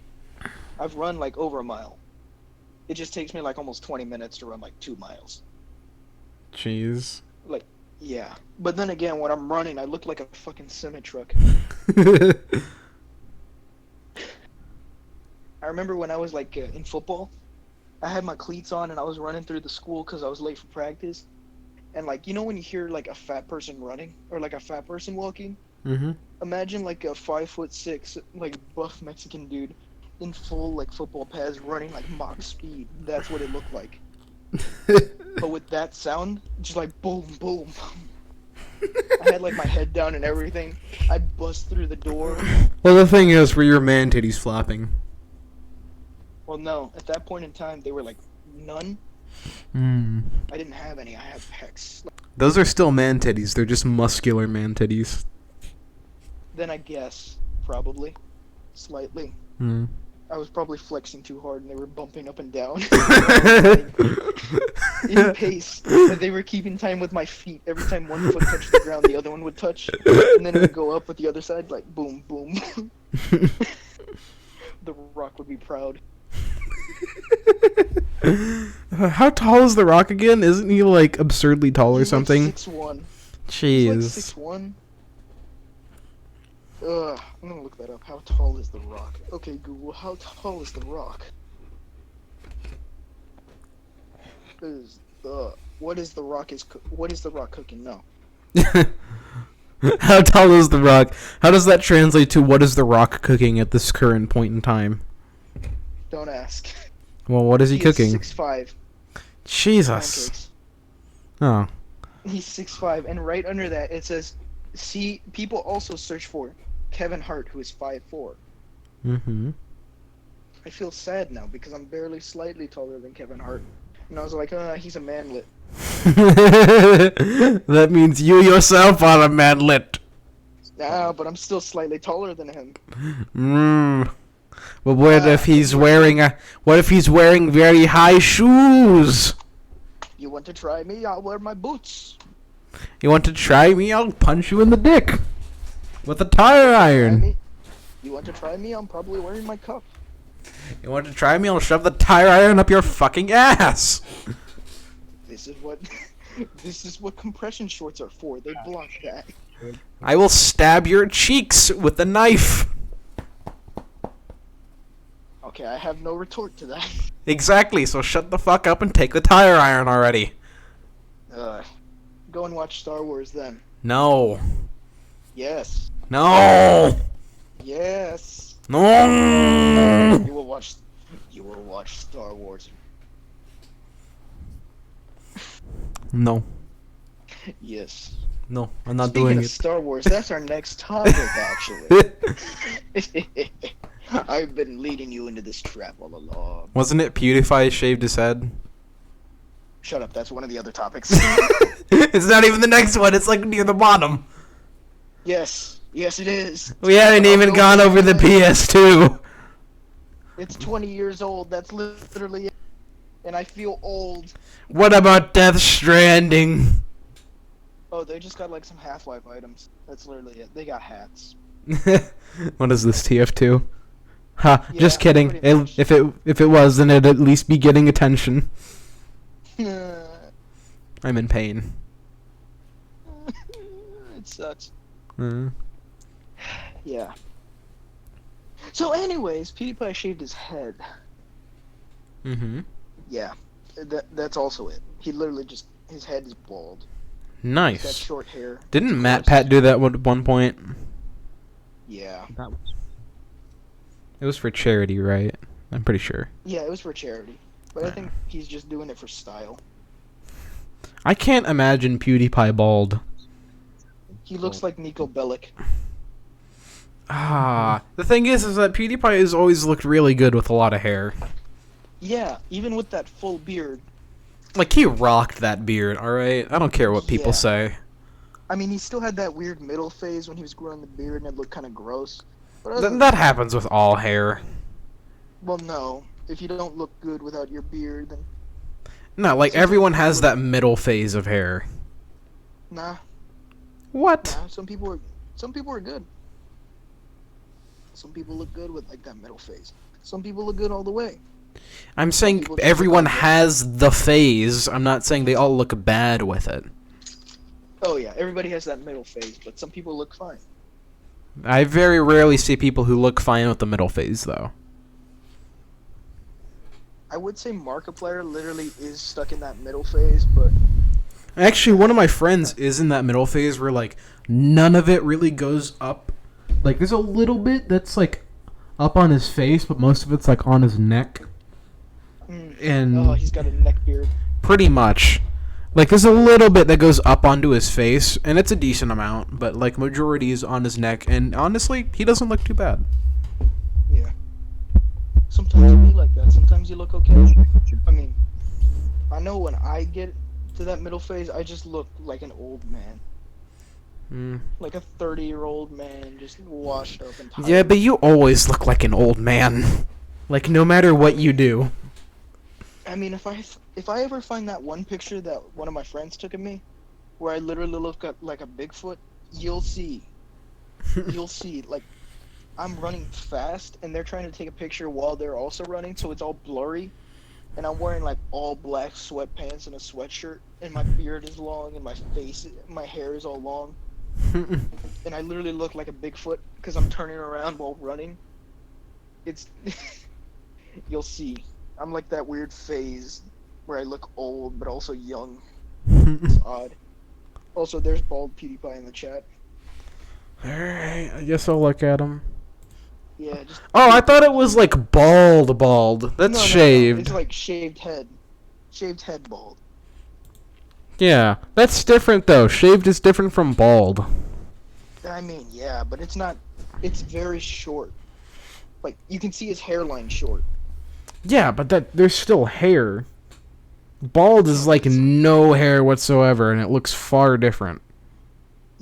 I've run like over a mile. It just takes me like almost 20 minutes to run like 2 miles. Jeez. Like, yeah. But then again, when I'm running, I look like a fucking semi truck. I remember when I was like in football, I had my cleats on and I was running through the school because I was late for practice. And like, you know when you hear like a fat person running or like a fat person walking? Mm-hmm. Imagine like a 5'6", like buff Mexican dude in full like football pads running like Mach speed. That's what it looked like. But with that sound, just like boom, boom. I had like my head down and everything. I bust through the door. Well, the thing is, were your man titties flopping? Well, no. At that point in time, they were like none. I didn't have any. I had pecs. Those are still man titties. They're just muscular man titties. Then I guess probably slightly. I was probably flexing too hard and they were bumping up and down. In pace. And they were keeping time with my feet. Every time one foot touched the ground, the other one would touch. And then it would go up with the other side, like boom, boom. The Rock would be proud. How tall is The Rock again? Isn't he like absurdly tall or He's something? Like 6'1". Jeez. He's like 6'1". I'm gonna look that up. How tall is The Rock? Okay, Google, how tall is The Rock? What is The Rock cooking? No. How tall is The Rock? How does that translate to what is The Rock cooking at this current point in time? Don't ask. Well, what is he cooking? He's 6'5". Jesus. Pancakes. Oh. He's 6'5", and right under that it says, see, people also search for Kevin Hart, who is 5'4". Mm-hmm. I feel sad now because I'm barely slightly taller than Kevin Hart. And I was like, he's a manlet. That means you yourself are a manlet. Nah, but I'm still slightly taller than him. Well, what if he's wearing very high shoes? You want to try me? I'll wear my boots. You want to try me? I'll punch you in the dick with a tire iron. You want to try me? I'm probably wearing my cup. You want to try me? I'll shove the tire iron up your fucking ass. This is what compression shorts are for. They block that. I will stab your cheeks with a knife. Okay, I have no retort to that. Exactly, so shut the fuck up and take the tire iron already. Go and watch Star Wars then. No. Yes. No. Yes. No. You will watch Star Wars. No. Yes. No, I'm not Speaking doing of it. Star Wars, that's our next topic, actually. I've been leading you into this trap all along. Wasn't it PewDiePie shaved his head? Shut up, that's one of the other topics. It's not even the next one, it's like near the bottom. Yes, it is. We haven't even gone over the PS2. It's 20 years old, that's literally it. And I feel old. What about Death Stranding? Oh, they just got like some Half-Life items. That's literally it. They got hats. What is this, TF2? Ha, Yeah, just kidding. pretty much. If it was, then it'd at least be getting attention. I'm in pain. It sucks. Mm. Yeah. So anyways, PewDiePie shaved his head. Mm-hmm. Yeah. That's also it. He literally just, his head is bald. He's got Nice. short hair. Didn't Of Matt course. Pat do that at one point? Yeah. That was It was for charity, right? I'm pretty sure. Yeah, it was for charity. But I think he's just doing it for style. I can't imagine PewDiePie bald. He looks like Nico Bellic. The thing is that PewDiePie has always looked really good with a lot of hair. Yeah, even with that full beard. Like, he rocked that beard, alright? I don't care what people Yeah. say. I mean, he still had that weird middle phase when he was growing the beard and it looked kind of gross. But other than That happens with all hair. well, no. If you don't look good without your beard, then No, like, Some everyone people has look- that middle phase of hair. nah. What? Nah, some people are good. Some people look good with like that middle phase. Some people look good all the way. I'm saying people just everyone look like has the phase. I'm not saying they all look bad with it. Oh yeah, everybody has that middle phase, but some people look fine. I very rarely see people who look fine with the middle phase, though. I would say Markiplier literally is stuck in that middle phase, but Actually, one of my friends is in that middle phase where, like, none of it really goes up. Like, there's a little bit that's, like, up on his face, but most of it's, like, on his neck. And oh, he's got a neck beard. pretty much. Like, there's a little bit that goes up onto his face, and it's a decent amount, but, like, majority is on his neck, and honestly, he doesn't look too bad. Yeah. Sometimes you be like that. Sometimes you look okay. I mean, I know when I get to that middle phase, I just look like an old man. Like a 30-year-old man, just washed up and tired. Yeah, but you always look like an old man. Like, no matter what you do. I mean, if I ever find that one picture that one of my friends took of me, where I literally look like a Bigfoot, you'll see. You'll see. Like, I'm running fast, and they're trying to take a picture while they're also running, so it's all blurry. And I'm wearing, like, all black sweatpants and a sweatshirt, and my beard is long, and my hair is all long. And I literally look like a Bigfoot, because I'm turning around while running. It's... You'll see. I'm like that weird phase where I look old, but also young. It's odd. Also, there's bald PewDiePie in the chat. Alright, I guess I'll look at him. Yeah, just... Oh, I thought it was like bald. That's No, shaved. It's like shaved head. Shaved head bald. Yeah, that's different though. Shaved is different from bald. I mean, yeah, but it's not... It's very short. Like, you can see his hairline short. Yeah, but there's still hair. Bald is like no hair whatsoever, and it looks far different.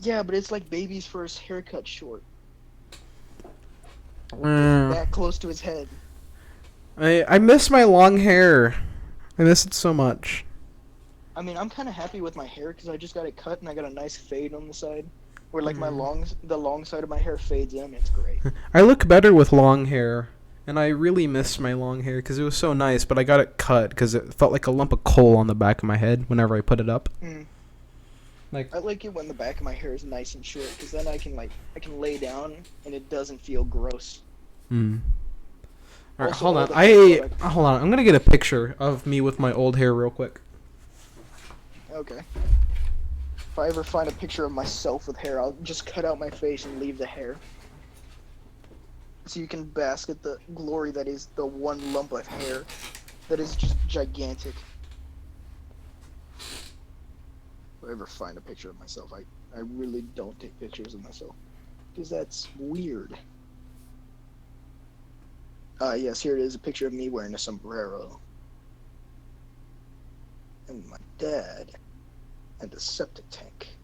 Yeah, but it's like baby's first haircut short. Uh, That close to his head. I miss my long hair. I miss it so much. I mean, I'm kind of happy with my hair because I just got it cut and I got a nice fade on the side. Where like the long side of my hair fades in. It's great. I look better with long hair, and I really miss my long hair because it was so nice. But I got it cut because it felt like a lump of coal on the back of my head whenever I put it up. Like I like it when the back of my hair is nice and short because then I can lay down and it doesn't feel gross. Alright, Also, hold all on. the hair product- Hold on. I'm gonna get a picture of me with my old hair real quick. Okay. If I ever find a picture of myself with hair, I'll just cut out my face and leave the hair. So you can bask at the glory that is the one lump of hair that is just gigantic. If I ever find a picture of myself, I really don't take pictures of myself. Because that's weird. Yes, here it is, a picture of me wearing a sombrero. And my dad and a septic tank.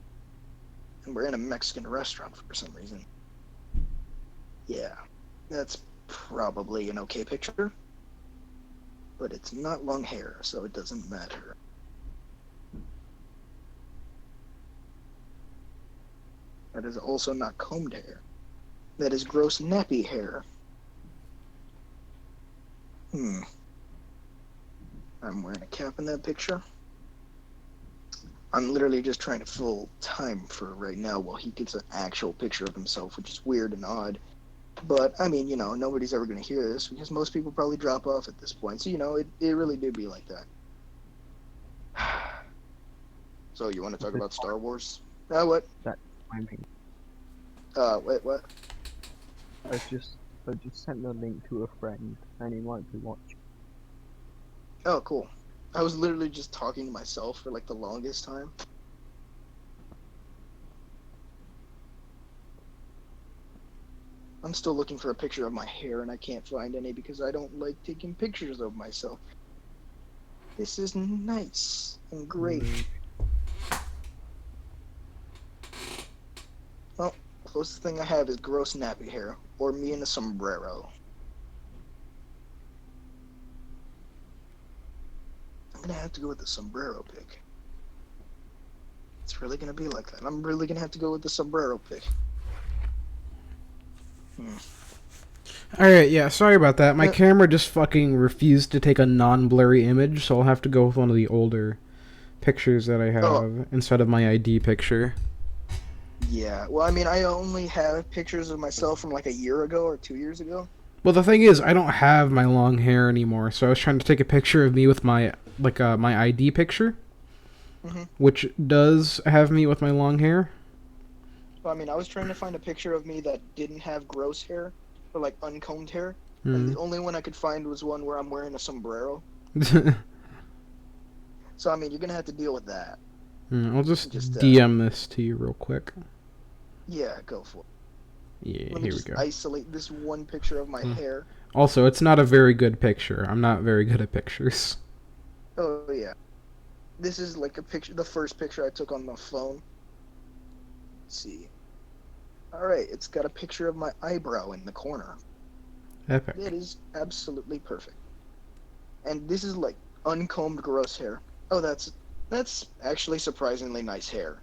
And we're in a Mexican restaurant for some reason. Yeah, that's probably an okay picture. But it's not long hair, so it doesn't matter. That is also not combed hair. That is gross nappy hair. I'm wearing a cap in that picture. I'm literally just trying to fill time for right now while he gets an actual picture of himself, which is weird and odd. But, I mean, you know, nobody's ever going to hear this because most people probably drop off at this point. So, you know, it really do be like that. So, you want to talk about Star Wars? What? I mean, Wait, what? I just sent the link to a friend, and he might be watching. Oh, cool. I was literally just talking to myself for like the longest time. I'm still looking for a picture of my hair, and I can't find any because I don't like taking pictures of myself. This is nice and great. Well, closest thing I have is gross nappy hair, or me in a sombrero. I'm gonna have to go with the sombrero pick. It's really gonna be like that. I'm really gonna have to go with the sombrero pick. Alright, yeah, sorry about that. My camera just fucking refused to take a non-blurry image, so I'll have to go with one of the older pictures that I have instead of my ID picture. Yeah, well, I mean, I only have pictures of myself from like a year ago or 2 years ago. Well, the thing is, I don't have my long hair anymore, so I was trying to take a picture of me with my, my ID picture, which does have me with my long hair. Well, I mean, I was trying to find a picture of me that didn't have gross hair, or like uncombed hair, and the only one I could find was one where I'm wearing a sombrero. So, I mean, you're gonna have to deal with that. I'll just DM this to you real quick. Yeah, go for it. Yeah, Let me here we just go. isolate this one picture of my hair. Also, it's not a very good picture. I'm not very good at pictures. Oh, yeah. This is like a picture, the first picture I took on my phone. Let's see. Alright, it's got a picture of my eyebrow in the corner. Epic. It is absolutely perfect. And this is like uncombed gross hair. Oh, that's actually surprisingly nice hair.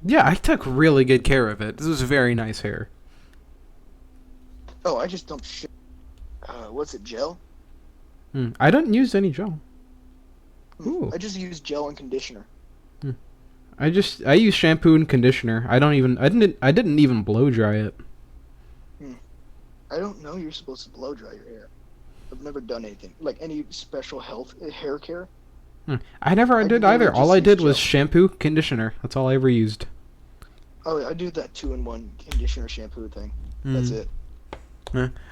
Yeah, I took really good care of it. This was very nice hair. Oh, I just dumped shit. What's it, gel? I didn't use any gel. Ooh. I just used gel and conditioner. I use shampoo and conditioner. I didn't even blow dry it. I don't know you're supposed to blow dry your hair. I've never done anything like any special hair care. I did either. All I did was shampoo, conditioner. That's all I ever used. Oh, I do that 2-in-1 conditioner shampoo thing. That's it.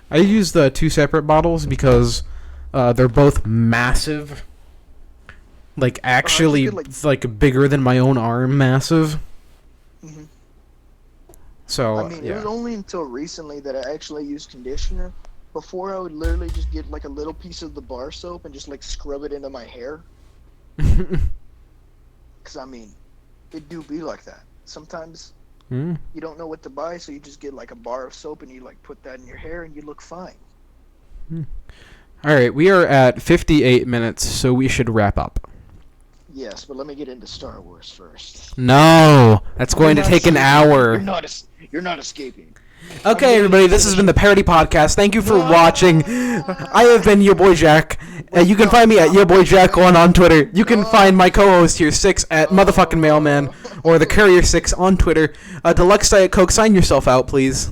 I use the 2 separate bottles because they're both massive. Like, actually, like bigger than my own arm massive. So, I mean, it was only until recently that I actually used conditioner. Before, I would literally just get like a little piece of the bar soap and just like scrub it into my hair. Because, I mean, it do be like that. Sometimes you don't know what to buy, so you just get like a bar of soap and you like put that in your hair and you look fine. Alright, we are at 58 minutes, so we should wrap up. Yes, but let me get into Star Wars first. No! That's going to take an hour. You're not escaping. Okay, everybody, this has been the Parody Podcast. Thank you for watching. I have been your boy Jack. You can find me at yourboyjack1 on Twitter. You can find my co-host here, 6, at motherfucking mailman, or the courier6 on Twitter. Deluxedietcoke, sign yourself out, please.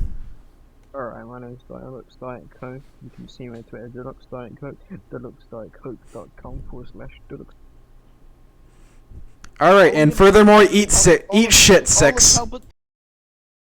Alright, my name's Deluxedietcoke. You can see my Twitter, Deluxedietcoke, deluxedietcoke.com/Delux. Alright, and furthermore, eat shit, 6.